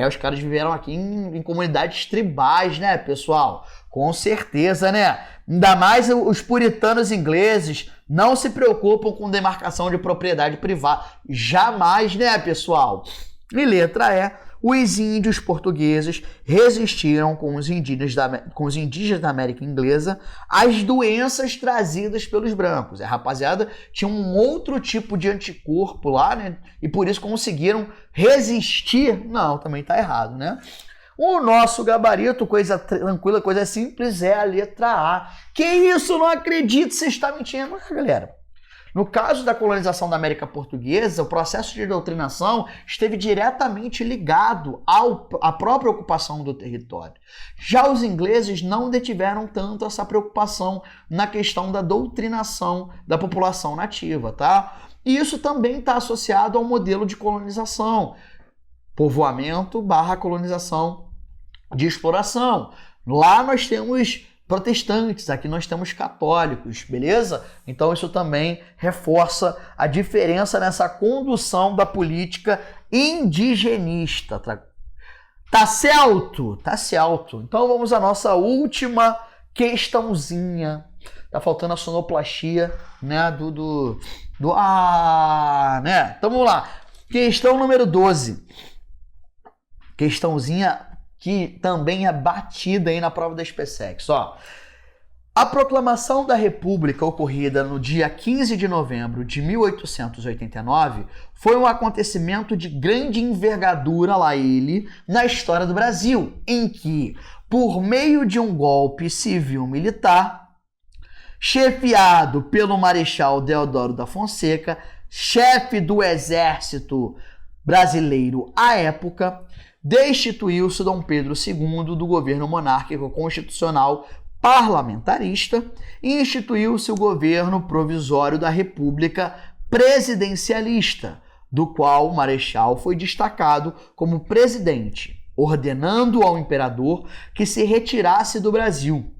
Os caras viveram aqui em comunidades tribais, né, pessoal? Com certeza, né? Ainda mais os puritanos ingleses não se preocupam com demarcação de propriedade privada. Jamais, né, pessoal? E letra E. Os índios portugueses resistiram com os indígenas da América Inglesa às doenças trazidas pelos brancos. A rapaziada tinha um outro tipo de anticorpo lá, né? E por isso conseguiram resistir. Não, também tá errado, né? O nosso gabarito, coisa tranquila, coisa simples, é a letra A. Que isso? Não acredito, você está mentindo, galera. No caso da colonização da América Portuguesa, o processo de doutrinação esteve diretamente ligado à própria ocupação do território. Já os ingleses não detiveram tanto essa preocupação na questão da doutrinação da população nativa, tá? E isso também está associado ao modelo de colonização, povoamento / colonização de exploração. Lá nós temos protestantes, aqui nós temos católicos, beleza? Então isso também reforça a diferença nessa condução da política indigenista. Tá certo? Tá certo. Então vamos à nossa última questãozinha. Tá faltando a sonoplastia, né, né? Então vamos lá. Questão número 12. Questãozinha que também é batida aí na prova da SpaceX. Ó, a proclamação da República ocorrida no dia 15 de novembro de 1889 foi um acontecimento de grande envergadura, lá ele, na história do Brasil, em que, por meio de um golpe civil-militar, chefiado pelo Marechal Deodoro da Fonseca, chefe do exército brasileiro à época, destituiu-se Dom Pedro II do governo monárquico constitucional parlamentarista e instituiu-se o governo provisório da República presidencialista, do qual o Marechal foi destacado como presidente, ordenando ao imperador que se retirasse do Brasil.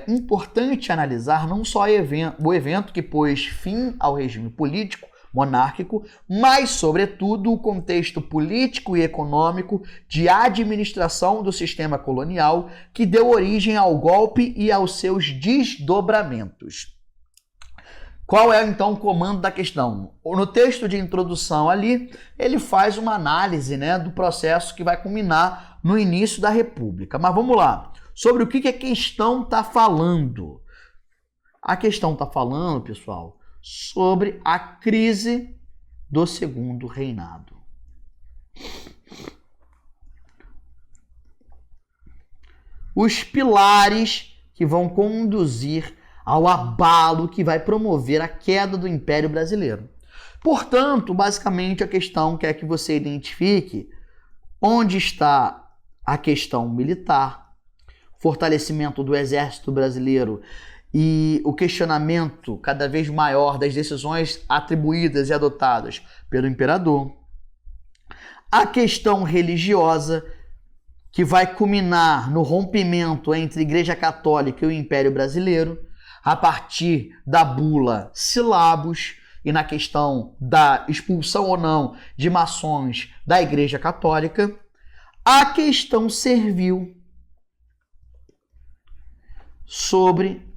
Importante analisar não só o evento que pôs fim ao regime político monárquico, mas, sobretudo, o contexto político e econômico de administração do sistema colonial que deu origem ao golpe e aos seus desdobramentos. Qual é, então, o comando da questão? No texto de introdução ali, ele faz uma análise, né, do processo que vai culminar no início da República. Mas vamos lá. Sobre o que a questão está falando? A questão está falando, pessoal, sobre a crise do Segundo Reinado. Os pilares que vão conduzir ao abalo que vai promover a queda do Império Brasileiro. Portanto, basicamente, a questão quer que você identifique onde está a questão militar, fortalecimento do Exército Brasileiro e o questionamento cada vez maior das decisões atribuídas e adotadas pelo imperador. A questão religiosa, que vai culminar no rompimento entre a Igreja Católica e o Império Brasileiro, a partir da bula Silabus e na questão da expulsão ou não de maçons da Igreja Católica. A questão servil, sobre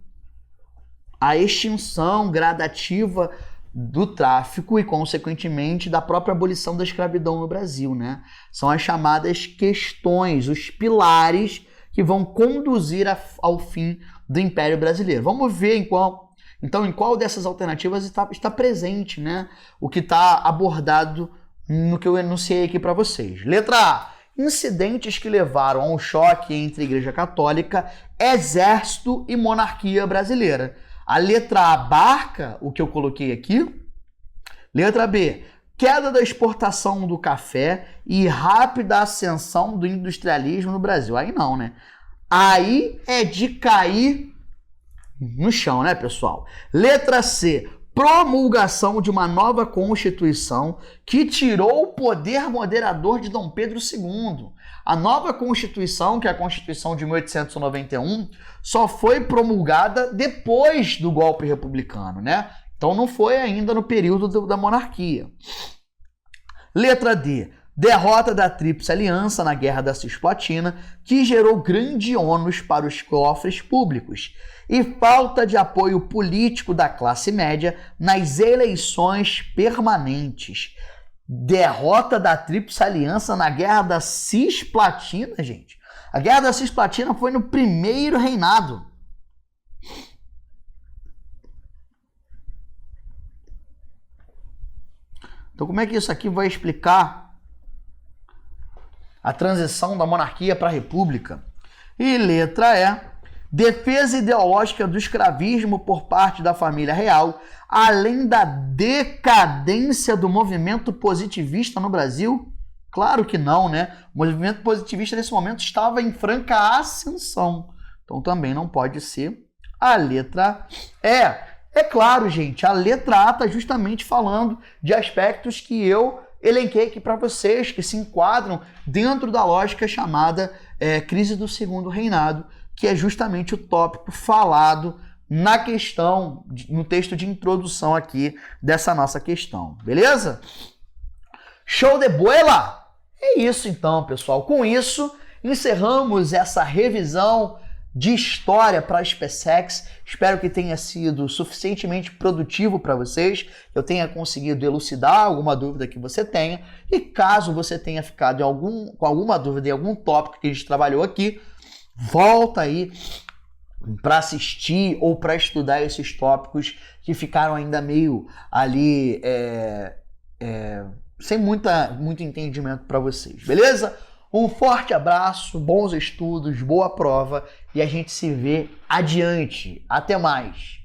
a extinção gradativa do tráfico e, consequentemente, da própria abolição da escravidão no Brasil, né? São as chamadas questões, os pilares que vão conduzir ao fim do Império Brasileiro. Vamos ver em qual dessas alternativas está presente, né, o que está abordado no que eu enunciei aqui para vocês. Letra A. Incidentes que levaram a um choque entre Igreja Católica, Exército e monarquia brasileira. A letra A abarca o que eu coloquei aqui. Letra B. Queda da exportação do café e rápida ascensão do industrialismo no Brasil. Aí não, né? Aí é de cair no chão, né, pessoal? Letra C. Promulgação de uma nova Constituição que tirou o poder moderador de Dom Pedro II. A nova Constituição, que é a Constituição de 1891, só foi promulgada depois do golpe republicano, né? Então não foi ainda no período da monarquia. Letra D. Derrota da Tríplice Aliança na Guerra da Cisplatina, que gerou grande ônus para os cofres públicos, e falta de apoio político da classe média nas eleições permanentes. Derrota da Tríplice Aliança na Guerra da Cisplatina, gente. A Guerra da Cisplatina foi no primeiro reinado. Então, como é que isso aqui vai explicar a transição da monarquia para a república? E letra E. Defesa ideológica do escravismo por parte da família real, além da decadência do movimento positivista no Brasil? Claro que não, né? O movimento positivista nesse momento estava em franca ascensão. Então também não pode ser a letra E. É claro, gente, a letra A está justamente falando de aspectos que eu elenquei aqui para vocês, que se enquadram dentro da lógica chamada crise do segundo reinado, que é justamente o tópico falado na questão, no texto de introdução aqui dessa nossa questão, beleza? Show de bola? É isso então, pessoal. Com isso, encerramos essa revisão de história para a SpaceX. Espero que tenha sido suficientemente produtivo para vocês, eu tenha conseguido elucidar alguma dúvida que você tenha, e caso você tenha ficado com alguma dúvida em algum tópico que a gente trabalhou aqui, volta aí para assistir ou para estudar esses tópicos que ficaram ainda meio ali sem muito entendimento para vocês, beleza? Um forte abraço, bons estudos, boa prova e a gente se vê adiante. Até mais!